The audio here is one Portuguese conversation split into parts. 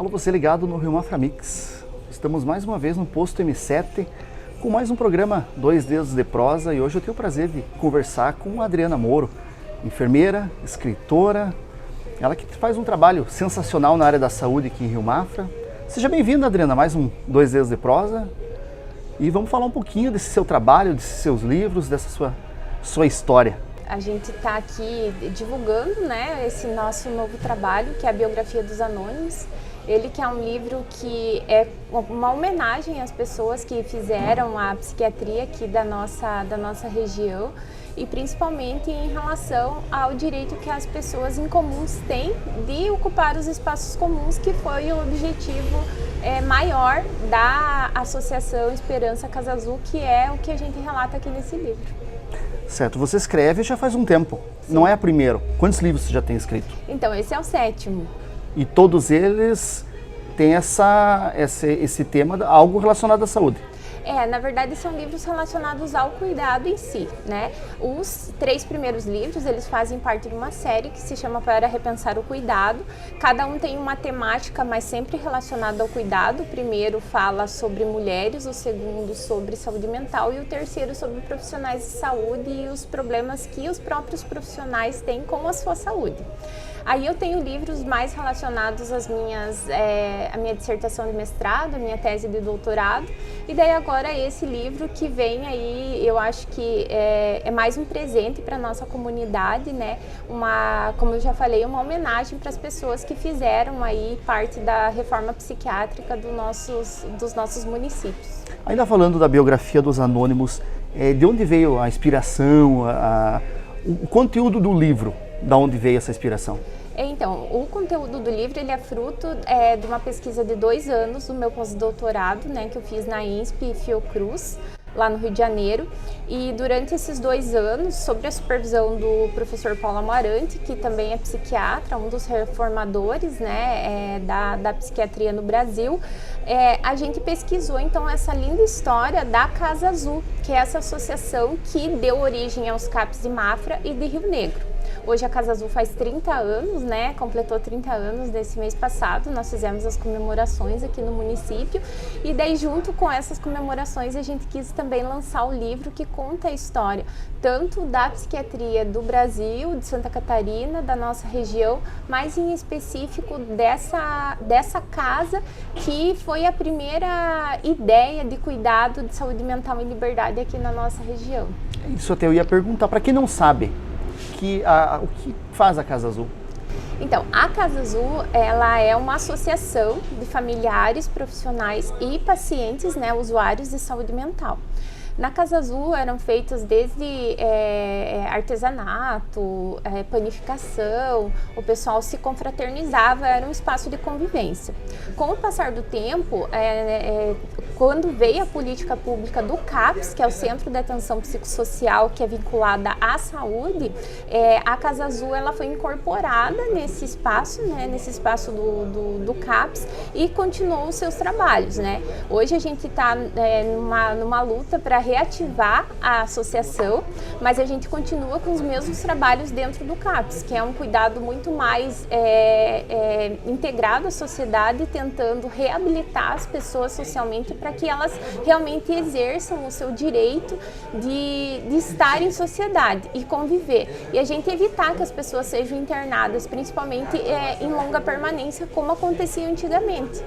Alô, você ligado no Rio Mafra Mix. Estamos mais uma vez no posto M7 com mais um programa Dois Dedos de Prosa e hoje eu tenho o prazer de conversar com a Adriana Moro, enfermeira, escritora, ela que faz um trabalho sensacional na área da saúde aqui em Rio Mafra. Seja bem-vinda, Adriana, mais um Dois Dedos de Prosa e vamos falar um pouquinho desse seu trabalho, desses seus livros, dessa sua história. A gente está aqui divulgando, né, esse nosso novo trabalho, que é a Biografia dos Anônimos. Ele que é um livro que é uma homenagem às pessoas que fizeram a psiquiatria aqui da nossa região e principalmente em relação ao direito que as pessoas incomuns têm de ocupar os espaços comuns, que foi o objetivo maior da Associação Esperança Casa Azul, que é o que a gente relata aqui nesse livro. Certo, você escreve já faz um tempo, sim. Não é o primeiro. Quantos livros você já tem escrito? Então, esse é o 7º. E todos eles têm esse tema, algo relacionado à saúde? Na verdade são livros relacionados ao cuidado em si, né? Os 3 primeiros livros, eles fazem parte de uma série que se chama Para Repensar o Cuidado. Cada um tem uma temática, mas sempre relacionada ao cuidado. O primeiro fala sobre mulheres, o segundo sobre saúde mental e o terceiro sobre profissionais de saúde e os problemas que os próprios profissionais têm com a sua saúde. Aí eu tenho livros mais relacionados à minha dissertação de mestrado, a minha tese de doutorado, e daí agora esse livro que vem aí, eu acho que é mais um presente para a nossa comunidade, né? Como eu já falei, uma homenagem para as pessoas que fizeram aí parte da reforma psiquiátrica dos nossos municípios. Ainda falando da biografia dos anônimos, de onde veio a inspiração, o conteúdo do livro? Da onde veio essa inspiração? Então, o conteúdo do livro ele é fruto de uma pesquisa de 2 anos do meu pós-doutorado, né, que eu fiz na INSP Fiocruz, lá no Rio de Janeiro. E durante esses 2 anos, sob a supervisão do professor Paulo Amarante, que também é psiquiatra, um dos reformadores, né, da psiquiatria no Brasil, a gente pesquisou então essa linda história da Casa Azul, que é essa associação que deu origem aos CAPs de Mafra e de Rio Negro. Hoje a Casa Azul faz 30 anos, né? Completou 30 anos desse mês passado, nós fizemos as comemorações aqui no município e daí junto com essas comemorações a gente quis também lançar o livro que conta a história tanto da psiquiatria do Brasil, de Santa Catarina, da nossa região, mas em específico dessa casa que foi a primeira ideia de cuidado de saúde mental e liberdade aqui na nossa região. Isso até eu ia perguntar, para quem não sabe, o que faz a Casa Azul? Então, a Casa Azul, ela é uma associação de familiares, profissionais e pacientes, né, usuários de saúde mental. Na Casa Azul eram feitos desde artesanato, panificação, o pessoal se confraternizava, era um espaço de convivência. Com o passar do tempo, quando veio a política pública do CAPS, que é o Centro de Atenção Psicossocial, que é vinculada à saúde, a Casa Azul ela foi incorporada nesse espaço, né, do CAPS e continuou os seus trabalhos, né? Hoje a gente está numa luta para reativar a associação, mas a gente continua com os mesmos trabalhos dentro do CAPS, que é um cuidado muito mais integrado à sociedade, tentando reabilitar as pessoas socialmente para que elas realmente exerçam o seu direito de estar em sociedade e conviver. E a gente evitar que as pessoas sejam internadas, principalmente em longa permanência, como acontecia antigamente,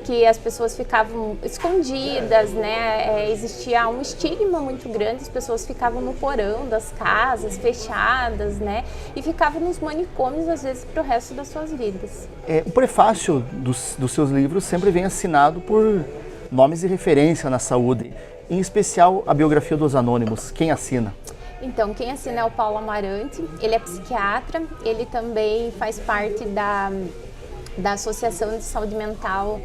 que as pessoas ficavam escondidas, né? Existia um estigma muito grande, as pessoas ficavam no porão das casas, fechadas, né? E ficavam nos manicômios, às vezes, para o resto das suas vidas. O prefácio dos seus livros sempre vem assinado por nomes de referência na saúde, em especial a biografia dos anônimos. Quem assina? Então, quem assina é o Paulo Amarante, ele é psiquiatra, ele também faz parte da Associação de Saúde Mental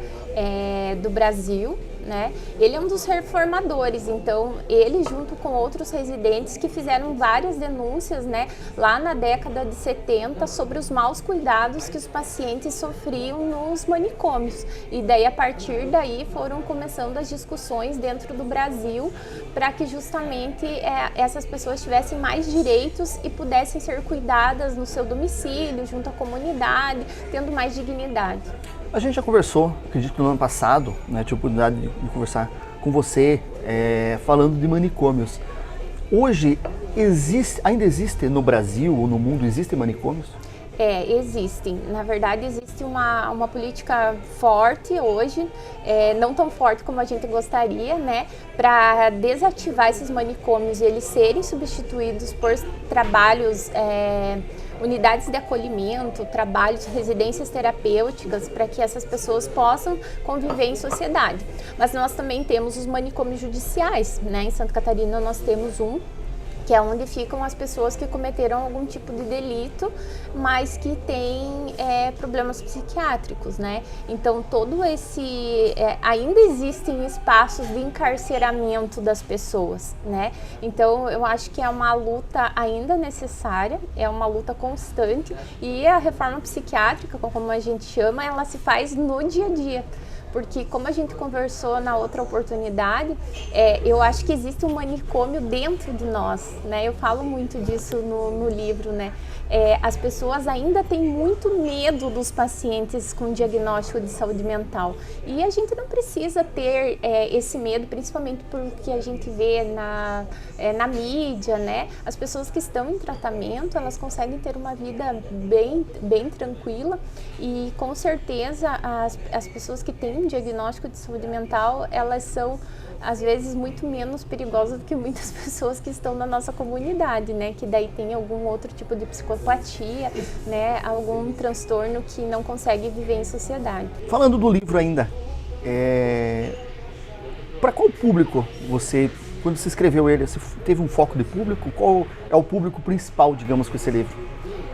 do Brasil, né? Ele é um dos reformadores, então ele junto com outros residentes que fizeram várias denúncias, né, lá na década de 70 sobre os maus cuidados que os pacientes sofriam nos manicômios. E daí a partir daí foram começando as discussões dentro do Brasil para que justamente essas pessoas tivessem mais direitos e pudessem ser cuidadas no seu domicílio, junto à comunidade, tendo mais dignidade. A gente já conversou, acredito que no ano passado, né, tive a oportunidade de conversar com você, falando de manicômios. Hoje, ainda existe no Brasil ou no mundo, existem manicômios? Existem. Na verdade, existe uma política forte hoje, não tão forte como a gente gostaria, né, para desativar esses manicômios e eles serem substituídos por trabalhos, unidades de acolhimento, trabalhos, residências terapêuticas, para que essas pessoas possam conviver em sociedade. Mas nós também temos os manicômios judiciais, né? Em Santa Catarina nós temos um, que é onde ficam as pessoas que cometeram algum tipo de delito, mas que têm problemas psiquiátricos, né? Então, ainda existem espaços de encarceramento das pessoas, né? Então, eu acho que é uma luta ainda necessária, é uma luta constante, e a reforma psiquiátrica, como a gente chama, ela se faz no dia a dia. Porque, como a gente conversou na outra oportunidade, eu acho que existe um manicômio dentro de nós, né? Eu falo muito disso no livro, né? As pessoas ainda têm muito medo dos pacientes com diagnóstico de saúde mental. E a gente não precisa ter esse medo, principalmente porque a gente vê na mídia, né? As pessoas que estão em tratamento, elas conseguem ter uma vida bem tranquila. E, com certeza, as pessoas que têm um diagnóstico de saúde mental, elas são, às vezes, muito menos perigosas do que muitas pessoas que estão na nossa comunidade, né? Que daí tem algum outro tipo de psicopatia, né? Algum transtorno que não consegue viver em sociedade. Falando do livro ainda, para qual público você, quando você escreveu ele, você teve um foco de público? Qual é o público principal, digamos, com esse livro?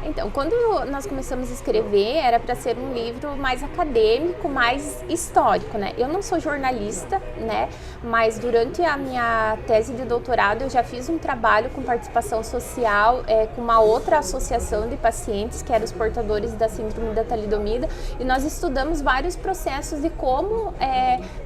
Então, quando nós começamos a escrever, era para ser um livro mais acadêmico, mais histórico, né? Eu não sou jornalista, né? Mas durante a minha tese de doutorado, eu já fiz um trabalho com participação social, com uma outra associação de pacientes, que eram os portadores da síndrome da talidomida, e nós estudamos vários processos de como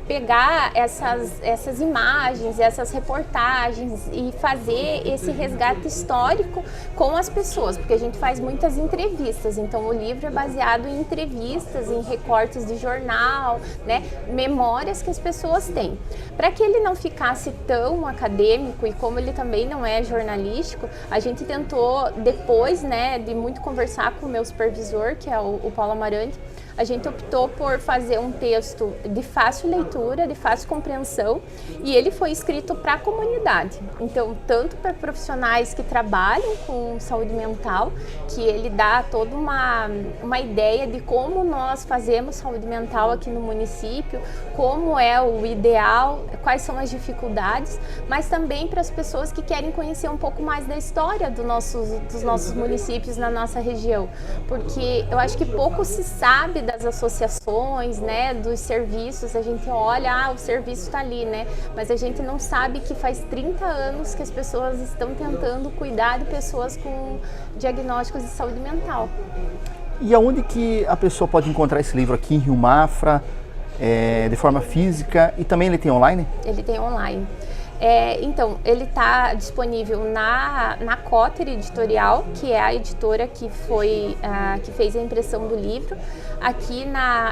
pegar essas imagens, essas reportagens e fazer esse resgate histórico com as pessoas, porque a gente faz muitas entrevistas, então o livro é baseado em entrevistas, em recortes de jornal, né, memórias que as pessoas têm. Para que ele não ficasse tão acadêmico e como ele também não é jornalístico, a gente tentou, depois, né, de muito conversar com o meu supervisor, que é o Paulo Amarante, a gente optou por fazer um texto de fácil leitura, de fácil compreensão, e ele foi escrito para a comunidade. Então, tanto para profissionais que trabalham com saúde mental, que ele dá toda uma ideia de como nós fazemos saúde mental aqui no município, como é o ideal, quais são as dificuldades, mas também para as pessoas que querem conhecer um pouco mais da história dos nossos municípios na nossa região, porque eu acho que pouco se sabe das associações, né, dos serviços. A gente olha, o serviço está ali, né, mas a gente não sabe que faz 30 anos que as pessoas estão tentando cuidar de pessoas com diagnósticos de saúde mental. E aonde que a pessoa pode encontrar esse livro aqui em Rio Mafra, de forma física, e também ele tem online? Ele tem online. Então, ele está disponível na Cotter Editorial, que é a editora que fez a impressão do livro. Aqui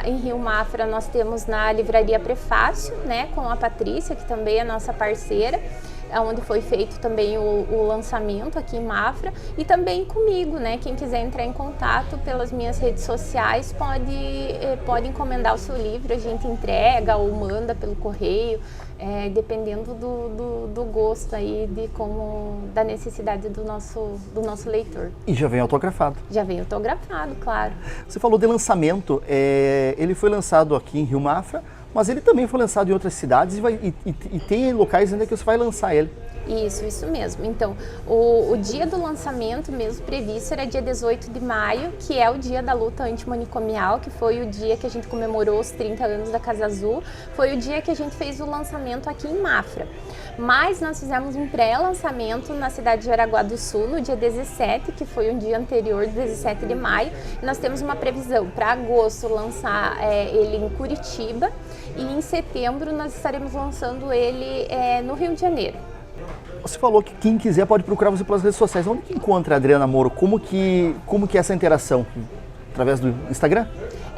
em Rio Mafra nós temos na Livraria Prefácio, né, com a Patrícia, que também é nossa parceira, onde foi feito também o lançamento aqui em Mafra, e também comigo, né? Quem quiser entrar em contato pelas minhas redes sociais pode encomendar o seu livro, a gente entrega ou manda pelo correio, dependendo do gosto aí, da necessidade do nosso leitor. E já vem autografado? Já vem autografado, claro. Você falou de lançamento, ele foi lançado aqui em Rio Mafra, mas ele também foi lançado em outras cidades e tem locais ainda que você vai lançar ele. Isso mesmo. Então, o dia do lançamento mesmo previsto era dia 18 de maio, que é o dia da luta antimanicomial, que foi o dia que a gente comemorou os 30 anos da Casa Azul, foi o dia que a gente fez o lançamento aqui em Mafra. Mas nós fizemos um pré-lançamento na cidade de Jaraguá do Sul, no dia 17, que foi um dia anterior, 17 de maio. E nós temos uma previsão para agosto lançar ele em Curitiba, e em setembro nós estaremos lançando ele no Rio de Janeiro. Você falou que quem quiser pode procurar você pelas redes sociais. Onde que encontra a Adriana Moro? Como que é essa interação? Através do Instagram?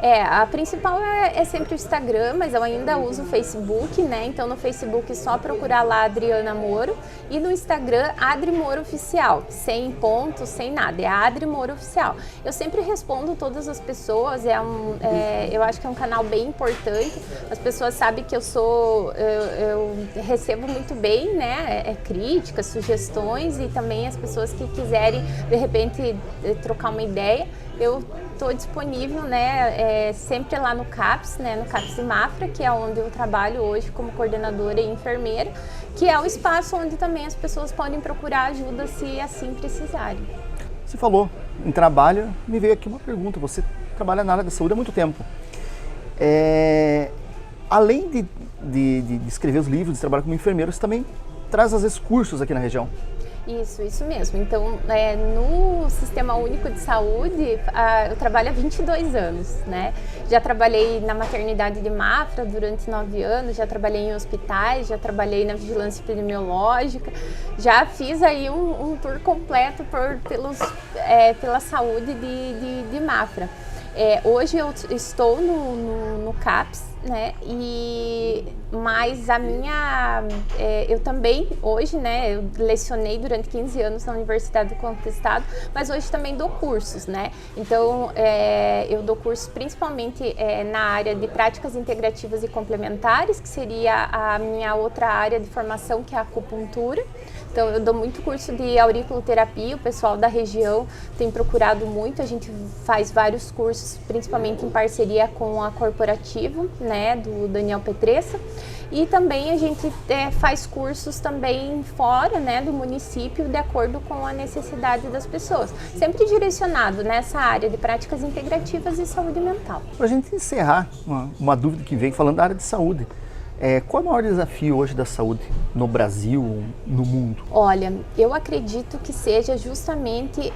A principal é sempre o Instagram, mas eu ainda uso o Facebook, né? Então no Facebook é só procurar lá Adriana Moro e no Instagram Adri Moro Oficial, sem ponto, sem nada, é Adri Moro Oficial. Eu sempre respondo todas as pessoas, eu acho que é um canal bem importante, as pessoas sabem que eu recebo muito bem, né? Críticas, sugestões e também as pessoas que quiserem de repente trocar uma ideia, eu estou disponível, né, sempre lá no CAPS, né, no CAPS e Mafra, que é onde eu trabalho hoje como coordenadora e enfermeira, que é o espaço onde também as pessoas podem procurar ajuda se assim precisarem. Você falou em trabalho, me veio aqui uma pergunta, você trabalha na área da saúde há muito tempo. Além de escrever os livros, de trabalhar como enfermeiro, você também traz às vezes cursos aqui na região. Isso mesmo. Então, no Sistema Único de Saúde, eu trabalho há 22 anos, né? Já trabalhei na maternidade de Mafra durante 9 anos, já trabalhei em hospitais, já trabalhei na vigilância epidemiológica, já fiz aí um tour completo pela saúde de Mafra. Hoje eu estou no CAPS, né? Mas eu também hoje, né? Eu lecionei durante 15 anos na Universidade do Contestado, mas hoje também dou cursos, né? Então eu dou cursos principalmente na área de práticas integrativas e complementares, que seria a minha outra área de formação, que é a acupuntura. Então eu dou muito curso de auriculoterapia, o pessoal da região tem procurado muito, a gente faz vários cursos, principalmente em parceria com a Corporativo, né, do Daniel Petressa, e também a gente faz cursos também fora, né, do município, de acordo com a necessidade das pessoas, sempre direcionado nessa área de práticas integrativas e saúde mental. Para a gente encerrar, uma dúvida que vem falando da área de saúde. Qual é o maior desafio hoje da saúde no Brasil, no mundo? Olha, eu acredito que seja justamente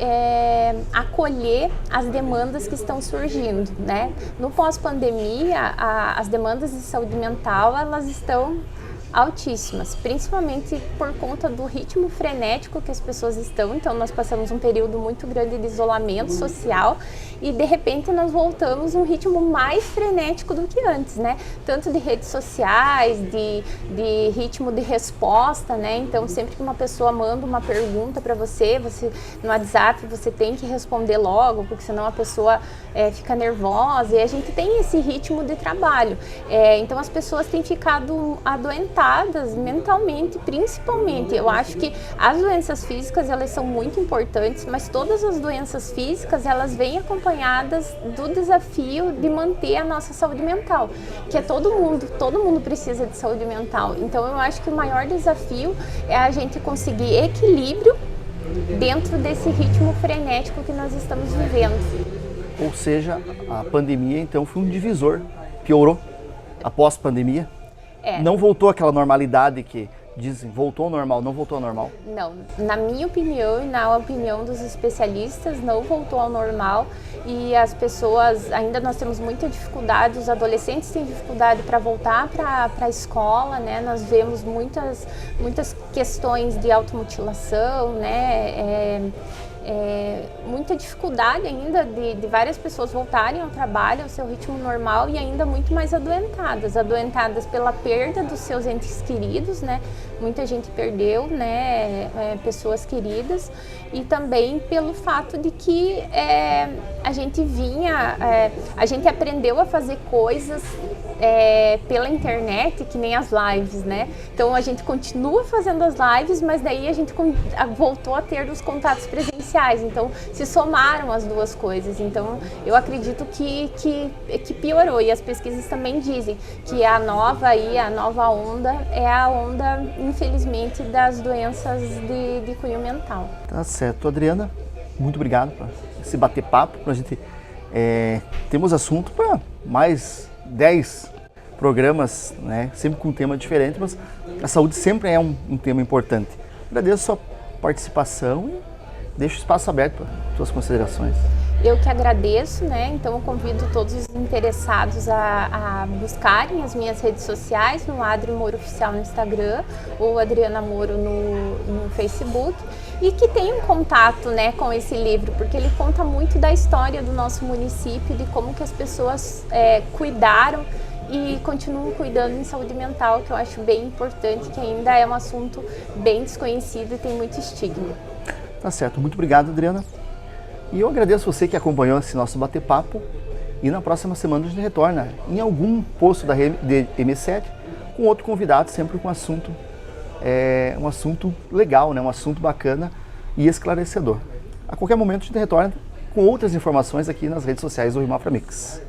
acolher as demandas que estão surgindo, né? No pós-pandemia, as demandas de saúde mental, elas estão altíssimas, principalmente por conta do ritmo frenético que as pessoas estão. Então nós passamos um período muito grande de isolamento social e de repente nós voltamos a um ritmo mais frenético do que antes, né? Tanto de redes sociais, de ritmo de resposta, né? Então sempre que uma pessoa manda uma pergunta para você no WhatsApp, você tem que responder logo, porque senão a pessoa fica nervosa, e a gente tem esse ritmo de trabalho. Então as pessoas têm ficado adoentadas mentalmente, principalmente. Eu acho que as doenças físicas, elas são muito importantes, mas todas as doenças físicas, elas vêm acompanhadas do desafio de manter a nossa saúde mental, que é todo mundo precisa de saúde mental. Então eu acho que o maior desafio é a gente conseguir equilíbrio dentro desse ritmo frenético que nós estamos vivendo. Ou seja, a pandemia então foi um divisor, piorou após a pandemia. Não voltou àquela normalidade que dizem, voltou ao normal, não voltou ao normal? Não, na minha opinião e na opinião dos especialistas, não voltou ao normal, e as pessoas, ainda nós temos muita dificuldade, os adolescentes têm dificuldade para voltar para a escola, né? Nós vemos muitas questões de automutilação, né? Muita dificuldade ainda de várias pessoas voltarem ao trabalho, ao seu ritmo normal, e ainda muito mais adoentadas pela perda dos seus entes queridos, né? Muita gente perdeu, né, pessoas queridas, e também pelo fato de que a gente aprendeu a fazer coisas pela internet, que nem as lives, né? Então a gente continua fazendo as lives, mas daí a gente voltou a ter os contatos presenciais, então se somaram as duas coisas. Então eu acredito que piorou, e as pesquisas também dizem que a nova onda é a onda, infelizmente, das doenças de cunho mental. Tá certo, Adriana, muito obrigado por esse bater-papo, pra gente temos assunto para mais 10 programas, né? Sempre com um tema diferente, mas a saúde sempre é um tema importante. Agradeço a sua participação e deixo o espaço aberto para suas considerações. Eu que agradeço, né? Então eu convido todos os interessados a buscarem as minhas redes sociais, no Adri Moro Oficial no Instagram, ou Adriana Moro no Facebook, e que tenham contato, né, com esse livro, porque ele conta muito da história do nosso município, de como que as pessoas cuidaram e continuam cuidando em saúde mental, que eu acho bem importante, que ainda é um assunto bem desconhecido e tem muito estigma. Tá certo, muito obrigado, Adriana. E eu agradeço você que acompanhou esse nosso bate-papo, e na próxima semana a gente retorna em algum posto da M7 com outro convidado, sempre com um assunto legal, né? Um assunto bacana e esclarecedor. A qualquer momento a gente retorna com outras informações aqui nas redes sociais do Rio Mafra Mix.